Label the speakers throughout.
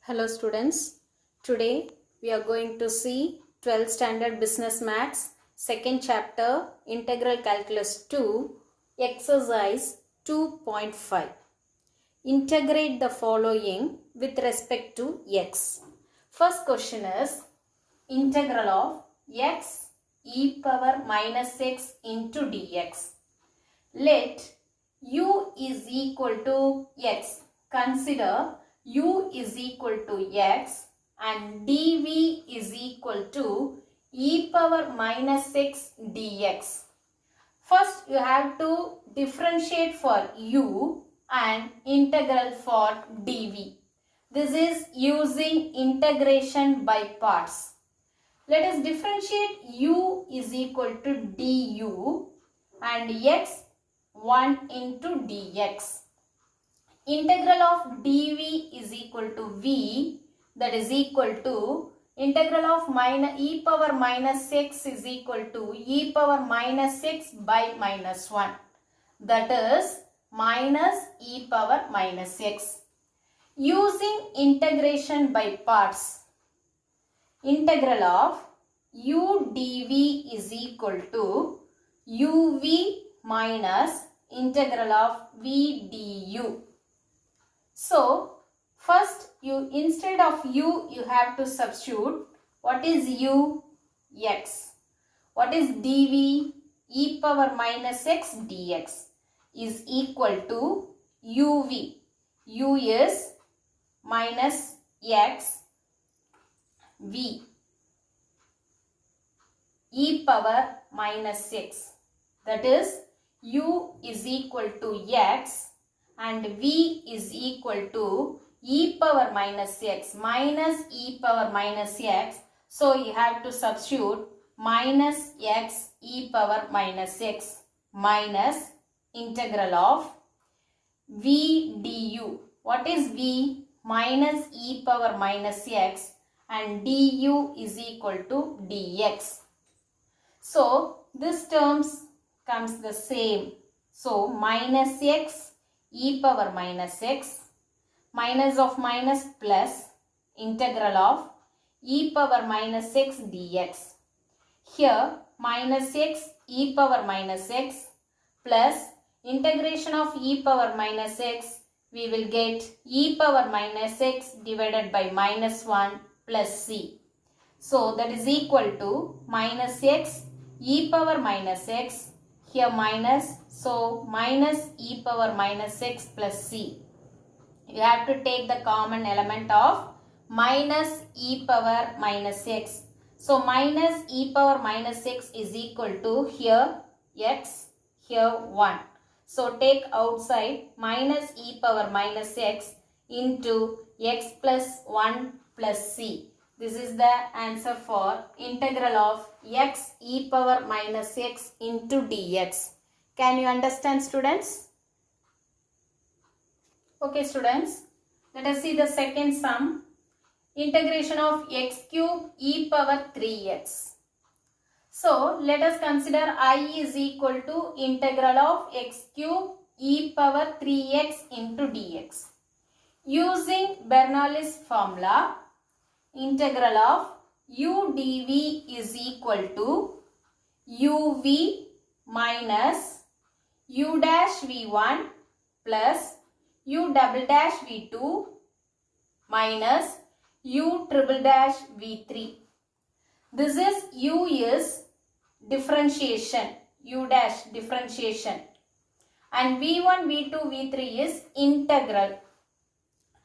Speaker 1: Hello students, today we are going to see 12th standard business maths second chapter integral calculus 2 exercise 2.5. Integrate the following with respect to x. First question is integral of x e power minus x into dx. Let u is equal to x. Consider u is equal to x and dv is equal to e power minus x dx. First you have to differentiate for u and integral for dv. This is using integration by parts. Let us differentiate u is equal to du and x 1 into dx. Integral of dv is equal to v, that is equal to integral of e power minus x is equal to e power minus x by minus 1, that is minus e power minus x. Using integration by parts, integral of u dv is equal to uv minus integral of v du. So, first instead of u you have to substitute what is u? X. What is dv? E power minus x dx is equal to uv. U is minus x v e power minus x, that is u is equal to x and v is equal to e power minus x minus e power minus x. So you have to substitute minus x e power minus x minus integral of v du. What is v? Minus e power minus x and du is equal to dx. So this terms comes the same. So minus x e power minus x minus of minus plus integral of e power minus x dx. Here minus x e power minus x plus integration of e power minus x, we will get e power minus x divided by minus 1 plus c. So that is equal to minus x e power minus x, here minus, so minus e power minus x plus c. You have to take the common element of minus e power minus x. So minus e power minus x is equal to here x, here 1. So take outside minus e power minus x into x plus 1 plus c. This is the answer for integral of x e power minus x into dx. Can you understand, students? Okay, students. Let us see the second sum. Integration of x cube e power 3x. So, let us consider I is equal to integral of x cube e power 3x into dx. Using Bernoulli's formula, integral of u dv is equal to uv minus u dash v1 plus u double dash v2 minus u triple dash v3. This is u is differentiation, u dash differentiation, and v1, v2, v3 is integral.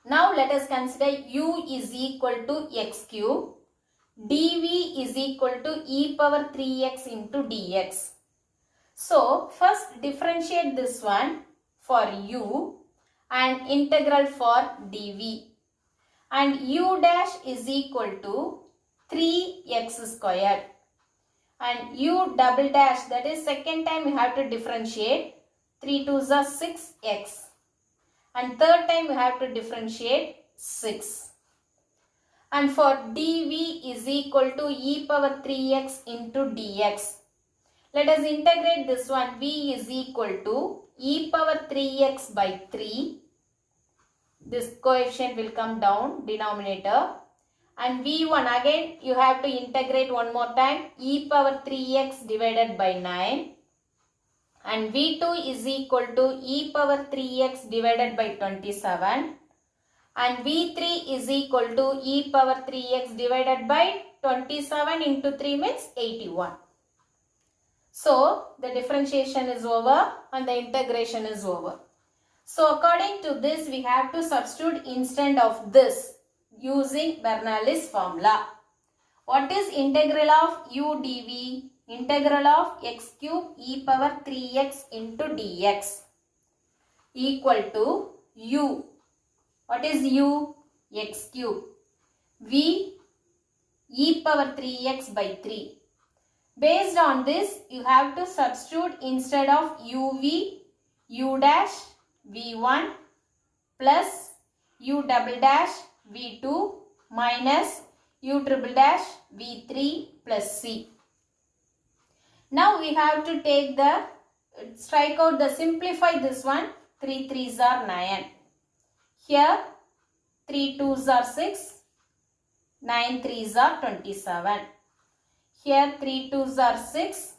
Speaker 1: Now let us consider u is equal to x cube, dv is equal to e power 3x into dx. So first differentiate this one for u and integral for dv, and u dash is equal to 3x squared and u double dash, that is second time you have to differentiate, 3 2s are 6x. And third time we have to differentiate 6. And for dv is equal to e power 3x into dx. Let us integrate this one. V is equal to e power 3x by 3 this coefficient will come down, denominator. And v1 again you have to integrate one more time, e power 3x divided by 9. And v2 is equal to e power 3x divided by 27. And v3 is equal to e power 3x divided by 27 into 3 means 81. So the differentiation is over and the integration is over. So according to this, we have to substitute instead of this using Bernoulli's formula. What is integral of u dv? Integral of x cube e power 3x into dx equal to u. What is u? X cube. V e power 3x by 3. Based on this, you have to substitute instead of uv, u dash v1 plus u double dash v2 minus u triple dash v3 plus c. Now we have to take the, strike out the, simplify this one. 3 3s are 9. Here 3 2s are 6. 9 3s are 27. Here 3 2s are 6.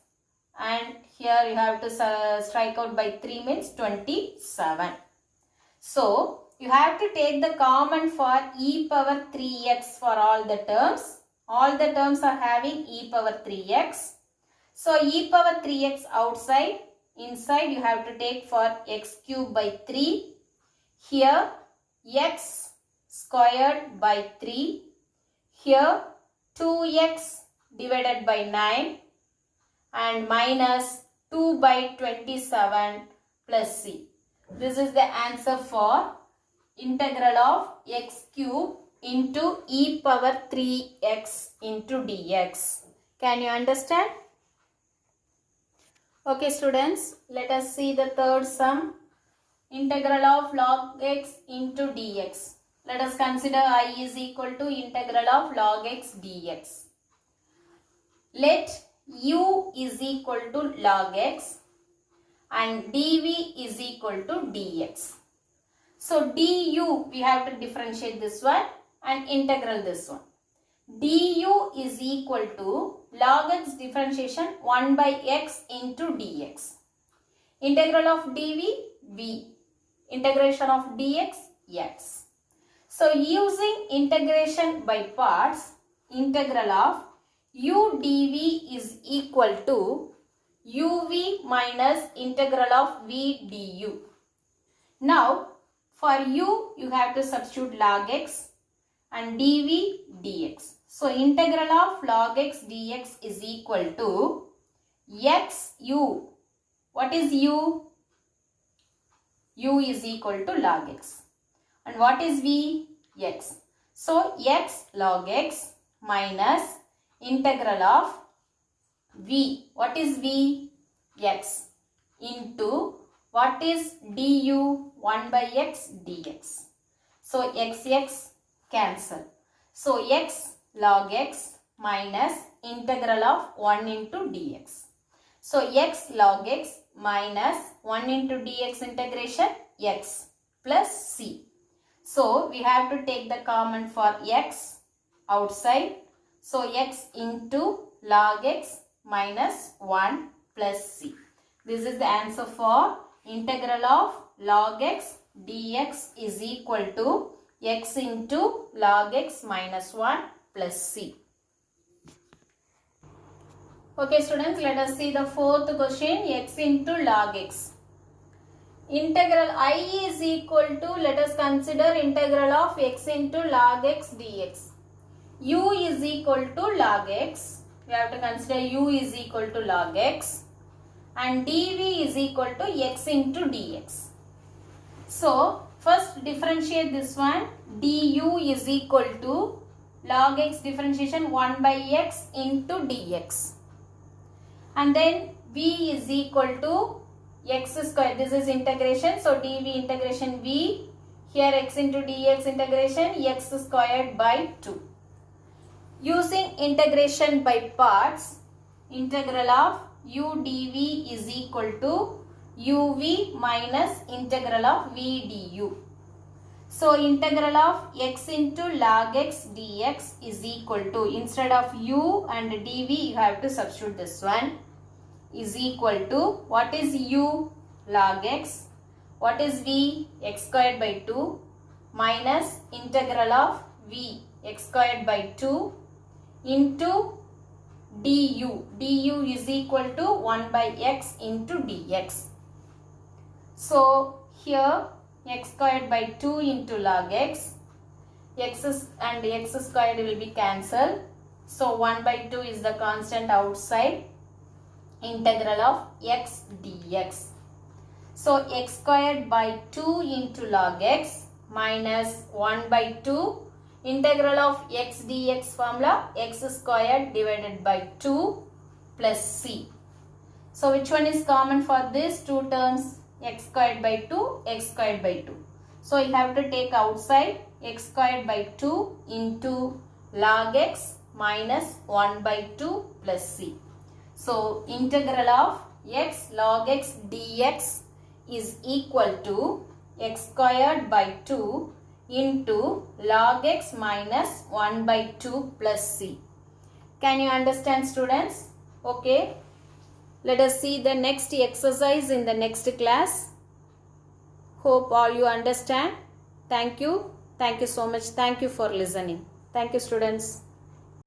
Speaker 1: And here you have to strike out by 3 means 27. So you have to take the common for e power 3x for all the terms. All the terms are having e power 3x. So e power 3x outside, inside you have to take for x cube by 3. Here x squared by 3. Here 2x divided by 9 and minus 2 by 27 plus c. This is the answer for integral of x cube into e power 3x into dx. Can you understand? Okay students, let us see the third sum. Integral of log x into dx. Let us consider I is equal to integral of log x dx. Let u is equal to log x and dv is equal to dx. So du we have to differentiate this one and integral this one. Du is equal to log x differentiation 1 by x into dx. Integral of dv v. Integration of dx x. So using integration by parts, integral of u dv is equal to uv minus integral of v du. Now for u you have to substitute log x and dv dx. So integral of log x dx is equal to x u. What is u? U is equal to log x. And what is v? X. So x log x minus integral of v. What is v? X into what is du? 1 by x dx. So x cancel. So x log x minus integral of 1 into dx. So x log x minus 1 into dx integration x plus c. So we have to take the common for x outside. So x into log x minus 1 plus c. This is the answer for integral of log x dx is equal to x into log x minus 1 plus c. Okay students, let us see the fourth question, x into log x. Integral I is equal to, let us consider integral of x into log x dx. U is equal to log x. We have to consider u is equal to log x. And dv is equal to x into dx. So first differentiate this one. Du is equal to log x differentiation 1 by x into dx. And then v is equal to x square. This is integration. So dv integration v. Here x into dx integration x squared by 2. Using integration by parts, integral of u dv is equal to uv minus integral of v du. So integral of x into log x dx is equal to, instead of u and dv you have to substitute this one, is equal to, what is u? Log x. What is v? X squared by 2 minus integral of v, x squared by 2 into du. Du is equal to 1 by x into dx. So here x squared by 2 into log x, x and x squared will be cancelled. So 1 by 2 is the constant outside. Integral of x dx. So x squared by 2 into log x minus 1 by 2. Integral of x dx formula, x squared divided by 2 plus c. So which one is common for these two terms? X squared by 2, x squared by 2. So you have to take outside x squared by 2 into log x minus 1 by 2 plus c. So integral of x log x dx is equal to x squared by 2 into log x minus 1 by 2 plus c. Can you understand, students? Okay. Let us see the next exercise in the next class. Hope all you understand. Thank you. Thank you so much. Thank you for listening. Thank you, students.